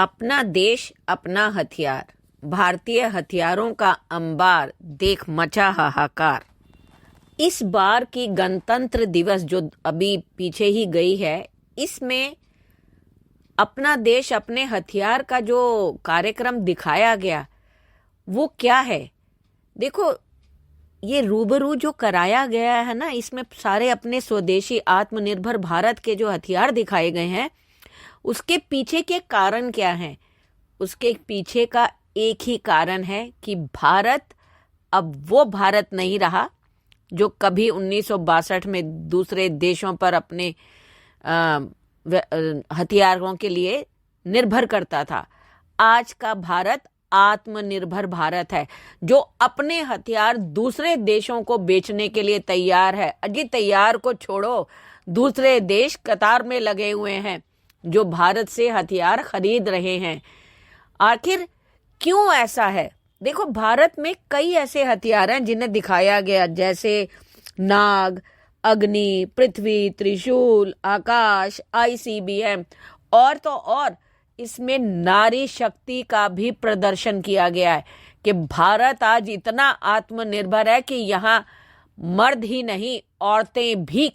अपना देश अपना हथियार, भारतीय हथियारों का अंबार देख मचा हाहाकार। इस बार की गणतंत्र दिवस जो अभी पीछे ही गई है, इसमें अपना देश अपने हथियार का जो कार्यक्रम दिखाया गया वो क्या है। देखो, ये रूबरू जो कराया गया है ना, इसमें सारे अपने स्वदेशी आत्मनिर्भर भारत के जो हथियार दिखाए गए हैं, उसके पीछे के कारण क्या हैं? उसके पीछे का एक ही कारण है कि भारत अब वो भारत नहीं रहा जो कभी 1962 में दूसरे देशों पर अपने हथियारों के लिए निर्भर करता था। आज का भारत आत्मनिर्भर भारत है, जो अपने हथियार दूसरे देशों को बेचने के लिए तैयार है। अजी, तैयार को छोड़ो, दूसरे देश कतार में लगे हुए हैं जो भारत से हथियार खरीद रहे हैं। आखिर क्यों ऐसा है? देखो, भारत में कई ऐसे हथियार हैं जिन्हें दिखाया गया, जैसे नाग, अग्नि, पृथ्वी, त्रिशूल, आकाश, ICBM और तो और इसमें नारी शक्ति का भी प्रदर्शन किया गया है कि भारत आज इतना आत्मनिर्भर है कि यहाँ मर्द ही नहीं, औरतें भी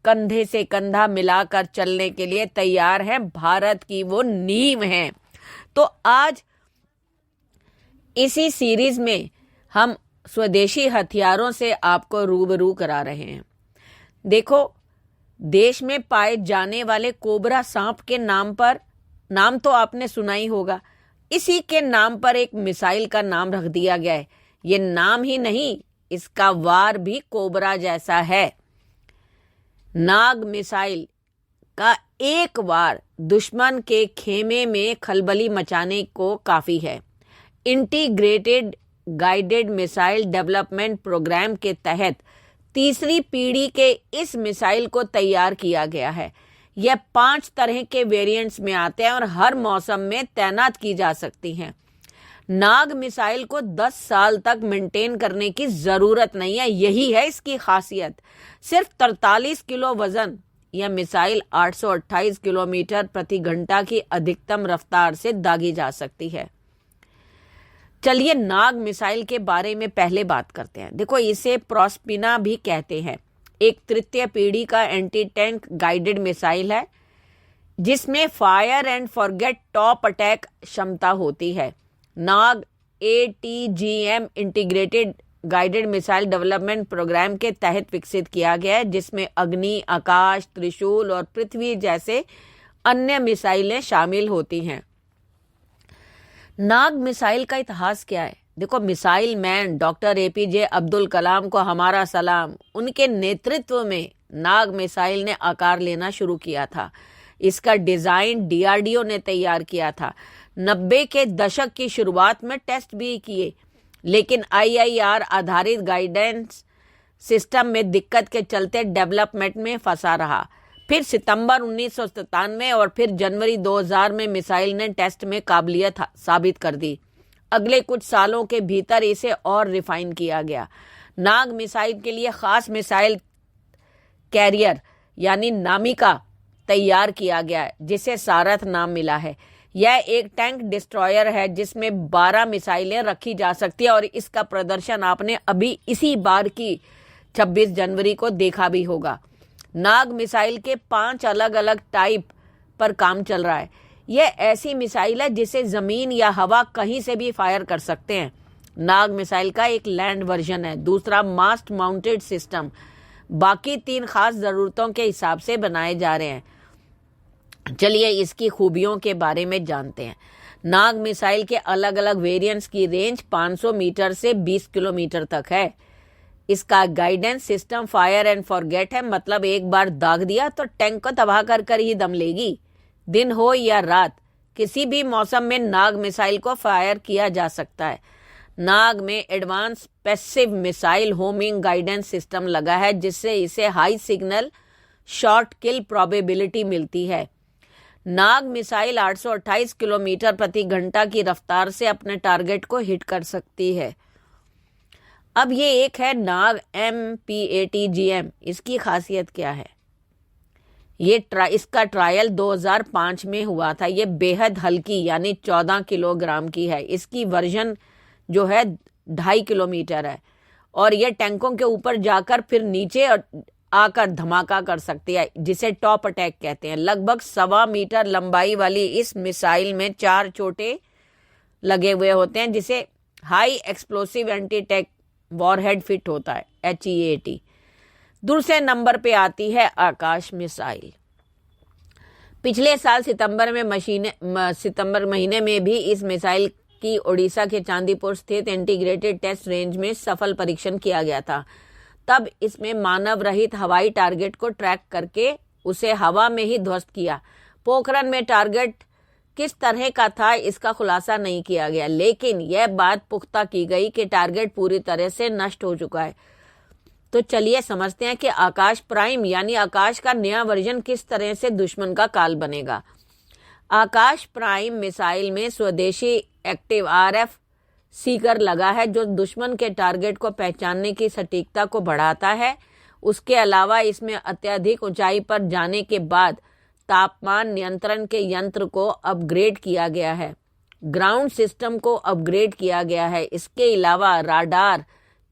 कंधे से कंधा मिलाकर चलने के लिए तैयार हैं। भारत की वो नींव है। तो आज इसी सीरीज में हम स्वदेशी हथियारों से आपको रूबरू करा रहे हैं। देखो, देश में पाए जाने वाले कोबरा सांप के नाम तो आपने सुना ही होगा। इसी के नाम पर एक मिसाइल का नाम रख दिया गया है। ये नाम ही नहीं, इसका वार भी कोबरा जैसा है। नाग मिसाइल का एक वार दुश्मन के खेमे में खलबली मचाने को काफी है। Integrated guided missile development programme के तहत तीसरी पीढ़ी के इस मिसाइल को तैयार किया गया है। यह 5 तरह के वेरिएंट्स में आते हैं और हर मौसम में तैनात की जा सकती हैं। नाग मिसाइल को 10 साल तक मेंटेन करने की जरूरत नहीं है, यही है इसकी खासियत। सिर्फ 43 किलो वजन, यह मिसाइल 828 किलोमीटर प्रति घंटा की अधिकतम रफ्तार से दागी जा सकती है। चलिए, नाग मिसाइल के बारे में पहले बात करते हैं। देखो, इसे प्रोस्पिना भी कहते हैं। एक तृतीय पीढ़ी का एंटी टैंक गाइडेड मिसाइल है जिसमें fire and forget top attack क्षमता होती है। Nag ATGM integrated guided missile development programme के तहत विकसित किया गया है, जिसमें अग्नि, आकाश, त्रिशूल और पृथ्वी जैसे अन्य मिसाइलें शामिल होती हैं। नाग मिसाइल का इतिहास क्या है? देखो, missile man doctor APJ Abdul Kalam को हमारा सलाम। उनके नेतृत्व में नाग मिसाइल ने आकार लेना शुरू किया था। इसका डिजाइन DRDO ने तैयार किया था। 90 के दशक की शुरुआत में टेस्ट भी किए, लेकिन IIR आधारित गाइडेंस सिस्टम में दिक्कत के चलते डेवलपमेंट में फंसा रहा। फिर सितंबर 1997 और फिर जनवरी 2000 में मिसाइल ने टेस्ट में काबिलियत साबित कर दी। अगले कुछ सालों के भीतर इसे और रिफाइन किया गया। नाग मिसाइल के लिए खास मिसाइल कैरियर यानी नामिका तैयार किया गया है, जिसे सारथ नाम मिला है। यह एक टैंक डिस्ट्रॉयर है जिसमें 12 मिसाइलें रखी जा सकती है और इसका प्रदर्शन आपने अभी इसी बार की 26 जनवरी को देखा भी होगा। नाग मिसाइल के 5 अलग अलग टाइप पर काम चल रहा है। यह ऐसी मिसाइल है जिसे जमीन या हवा कहीं से भी फायर कर सकते हैं। नाग मिसाइल का एक लैंड वर्जन है, दूसरा मास्ट माउंटेड सिस्टम। बाकी 3 खास जरूरतों के हिसाब से बनाए जा रहे हैं। चलिए, इसकी खूबियों के बारे में जानते हैं। नाग मिसाइल के अलग अलग वेरिएंट्स की रेंज 500 मीटर से 20 किलोमीटर तक है। इसका guidance system fire and forget है, मतलब एक बार दाग दिया तो टैंक को तबाह कर कर ही दम लेगी। दिन हो या रात, किसी भी मौसम में नाग मिसाइल को फायर किया जा सकता है। नाग में advance passive missile homing guidance system लगा है, जिससे इसे हाई सिग्नल शॉर्ट किल प्रोबेबिलिटी मिलती है। नाग मिसाइल 828 किलोमीटर प्रति घंटा की रफ्तार से अपने टारगेट को हिट कर सकती है। अब ये एक है नाग MPATGM। इसकी खासियत क्या है? इसका ट्रायल 2005 में हुआ था। ये बेहद हल्की यानी 14 किलोग्राम की है। इसकी वर्जन जो है 2.5 किलोमीटर है और ये टैंकों के ऊपर जाकर फिर नीचे आकर धमाका कर सकती है, जिसे टॉप अटैक कहते हैं। लगभग 1.25 मीटर लंबाई वाली इस मिसाइल में 4 चोटे लगे हुए होते हैं, जिसे high explosive anti tank warhead fit होता है, HEAT। दूसरे नंबर पे आती है आकाश मिसाइल। पिछले साल सितंबर महीने में भी इस मिसाइल की ओडिशा के चांदीपुर स्थित इंटीग्रेटेड टेस्ट रेंज में सफल परीक्षण किया गया था। तब इसमें मानव रहित हवाई टारगेट को ट्रैक करके उसे हवा में ही ध्वस्त किया। पोखरण में टारगेट किस तरह का था इसका खुलासा नहीं किया गया, लेकिन यह बात पुख्ता की गई कि टारगेट पूरी तरह से नष्ट हो चुका है। तो चलिए समझते हैं कि आकाश प्राइम यानी आकाश का नया वर्जन किस तरह से दुश्मन का काल बनेगा। आकाश प्राइम मिसाइल में स्वदेशी एक्टिव RF सीकर लगा है, जो दुश्मन के टारगेट को पहचानने की सटीकता को बढ़ाता है। उसके अलावा इसमें अत्यधिक ऊंचाई पर जाने के बाद तापमान नियंत्रण के यंत्र को अपग्रेड किया गया है, ग्राउंड सिस्टम को अपग्रेड किया गया है। इसके अलावा राडार,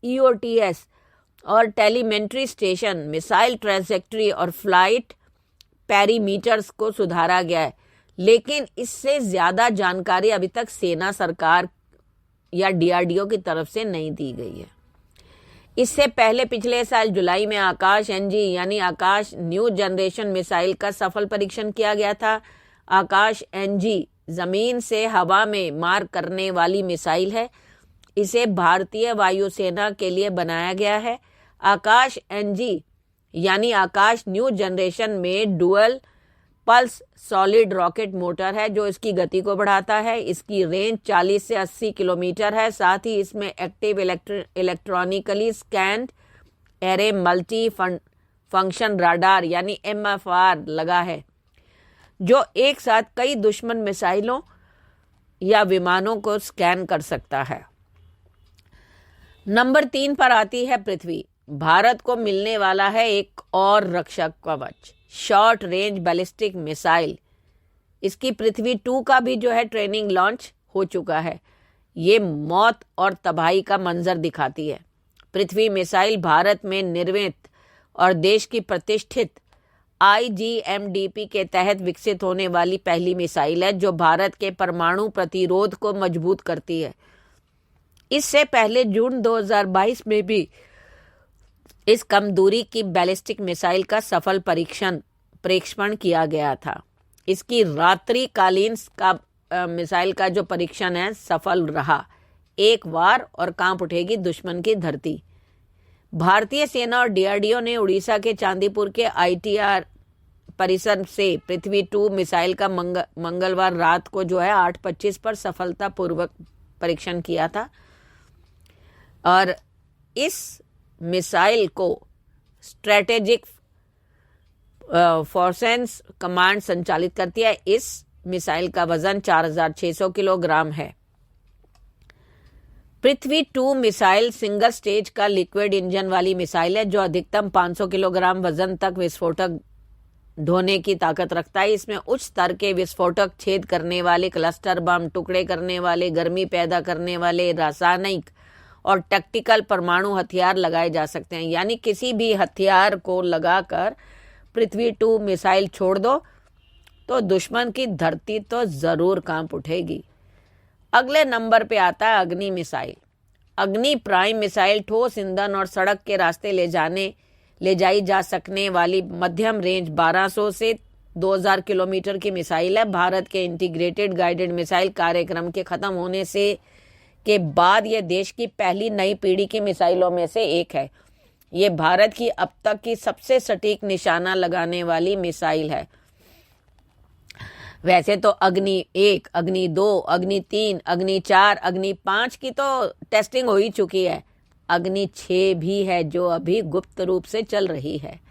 EOTS और टेलीमेंट्री स्टेशन, मिसाइल ट्रैजेक्टरी और फ्लाइट पैरीमीटर्स को सुधारा गया है। लेकिन इससे ज्यादा जानकारी अभी तक सेना, सरकार या DRDO की तरफ से नहीं दी गई है। इससे पहले पिछले साल जुलाई में आकाश NG यानी आकाश न्यू जनरेशन मिसाइल का सफल परीक्षण किया गया था। आकाश NG जमीन से हवा में मार करने वाली मिसाइल है। इसे भारतीय वायुसेना के लिए बनाया गया है। आकाश NG यानी आकाश न्यू जनरेशन में dual pulse solid rocket motor है, जो इसकी गति को बढ़ाता है। इसकी रेंज 40 से 80 किलोमीटर है। साथ ही इसमें active electronically scanned array multi function radar यानी MFR लगा है, जो एक साथ कई दुश्मन मिसाइलों या विमानों को स्कैन कर सकता है। नंबर 3 पर आती है पृथ्वी। भारत को मिलने वाला है एक और रक्षक कवच, शॉर्ट रेंज बैलिस्टिक मिसाइल। इसकी पृथ्वी 2 का भी जो है ट्रेनिंग लॉन्च हो चुका है। ये मौत और तबाही का मंजर दिखाती है। पृथ्वी मिसाइल भारत में निर्मित और देश की प्रतिष्ठित IGMDP के तहत विकसित होने वाली पहली मिसाइल है, जो भारत के परमाणु प्रतिरोध को मजबूत करती है। इससे पहले जून 2022 में भी इस कम दूरी की बैलिस्टिक मिसाइल का सफल परीक्षण किया गया था। इसकी रात्रिकालीन मिसाइल का जो परीक्षण है सफल रहा। एक वार और कांप उठेगी दुश्मन की धरती। भारतीय सेना और DRDO ने उड़ीसा के चांदीपुर के ITR परिसर से पृथ्वी 2 मिसाइल का मंगलवार रात को जो है 8:25 पर सफलतापूर्वक परीक्षण किया था। और इस मिसाइल को स्ट्रेटेजिक फोर्सेस कमांड संचालित करती है। इस मिसाइल का वजन 4600 किलोग्राम है। पृथ्वी 2 मिसाइल सिंगल स्टेज का लिक्विड इंजन वाली मिसाइल है, जो अधिकतम 500 किलोग्राम वजन तक विस्फोटक ढोने की ताकत रखता है। इसमें उच्च स्तर के विस्फोटक, छेद करने वाले क्लस्टर बम, टुकड़े करने वाले, गर्मी पैदा करने वाले रासायनिक और टैक्टिकल परमाणु हथियार लगाए जा सकते हैं। यानी किसी भी हथियार को लगाकर पृथ्वी 2 मिसाइल छोड़ दो तो दुश्मन की धरती तो जरूर कांप उठेगी। अगले नंबर पे आता है अग्नि मिसाइल। अग्नि प्राइम मिसाइल ठोस ईंधन और सड़क के रास्ते ले जाई जा सकने वाली मध्यम रेंज 1200 से 2000 किलोमीटर की मिसाइल है। भारत के इंटीग्रेटेड गाइडेड मिसाइल कार्यक्रम के खत्म होने के बाद यह देश की पहली नई पीढ़ी की मिसाइलों में से एक है। ये भारत की अब तक की सबसे सटीक निशाना लगाने वाली मिसाइल है। वैसे तो अग्नि 1, अग्नि 2, अग्नि 3, अग्नि 4, अग्नि 5 की तो टेस्टिंग हो ही चुकी है। अग्नि 6 भी है जो अभी गुप्त रूप से चल रही है।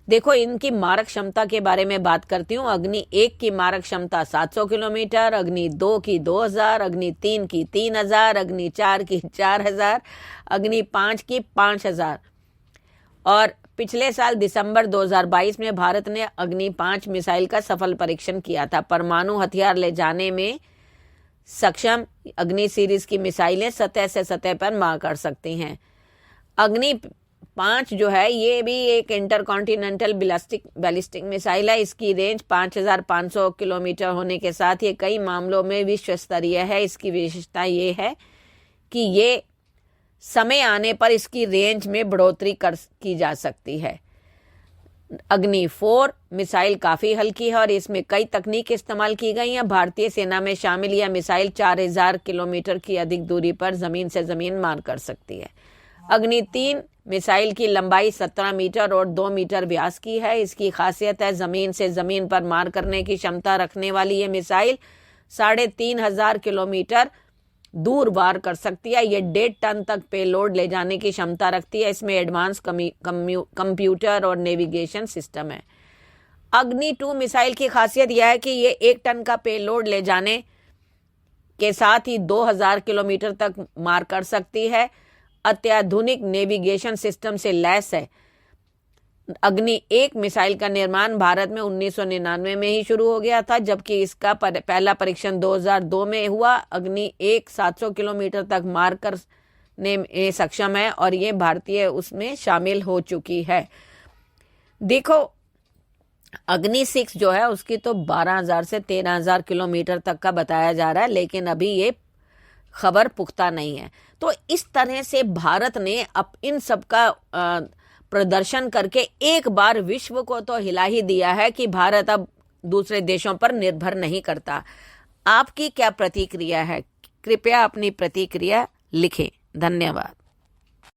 देखो इनकी मारक क्षमता के बारे में बात करती हूँ। अग्नि 1 की मारक क्षमता 700 किलोमीटर, अग्नि 2 की 2000, अग्नि 3 की 3000, अग्नि 4 की 4000, अग्नि 5 की 5000 और पिछले साल दिसंबर 2022 में भारत ने अग्नि 5 मिसाइल का सफल परीक्षण किया था। परमाणु हथियार ले जाने में सक्षम अग्नि सीरीज की मिसाइलें सतह से सतह पर मार कर सकती हैं। अग्नि 5 जो है ये भी एक इंटरकॉन्टिनेंटल बैलिस्टिक मिसाइल है। इसकी रेंज 5500 किलोमीटर होने के साथ ये कई मामलों में विश्व स्तरीय है। इसकी विशेषता ये है कि ये समय आने पर इसकी रेंज में बढ़ोतरी की जा सकती है। अग्नि 4 मिसाइल काफ़ी हल्की है और इसमें कई तकनीक इस्तेमाल की गई हैं। भारतीय सेना में शामिल यह मिसाइल 4000 किलोमीटर की अधिक दूरी पर ज़मीन से ज़मीन मार कर सकती है। अग्नि 3 मिसाइल की लंबाई 17 मीटर और 2 मीटर व्यास की है। इसकी खासियत है ज़मीन से ज़मीन पर मार करने की क्षमता रखने वाली ये मिसाइल 3500 किलोमीटर दूर वार कर सकती है। ये 1.5 टन तक पेलोड ले जाने की क्षमता रखती है। इसमें एडवांस कंप्यूटर और नेविगेशन सिस्टम है। अग्नि 2 मिसाइल की खासियत यह है कि ये 1 टन का पेलोड ले जाने के साथ ही 2000 किलोमीटर तक मार कर सकती है। अत्याधुनिक नेविगेशन सिस्टम से लैस है। अग्नि 1 मिसाइल का निर्माण भारत में 1999 में ही शुरू हो गया था, जबकि इसका पहला परीक्षण 2002 में हुआ। अग्नि 1 700 किलोमीटर तक मार करने में सक्षम है और ये भारतीय उसमें शामिल हो चुकी है। देखो अग्नि 6 जो है उसकी तो 12000 से 13000 किलोमीटर तक का बताया जा रहा है, लेकिन अभी ये खबर पुख्ता नहीं है। तो इस तरह से भारत ने अब इन सब का प्रदर्शन करके एक बार विश्व को तो हिला ही दिया है कि भारत अब दूसरे देशों पर निर्भर नहीं करता। आपकी क्या प्रतिक्रिया है? कृपया अपनी प्रतिक्रिया लिखें। धन्यवाद।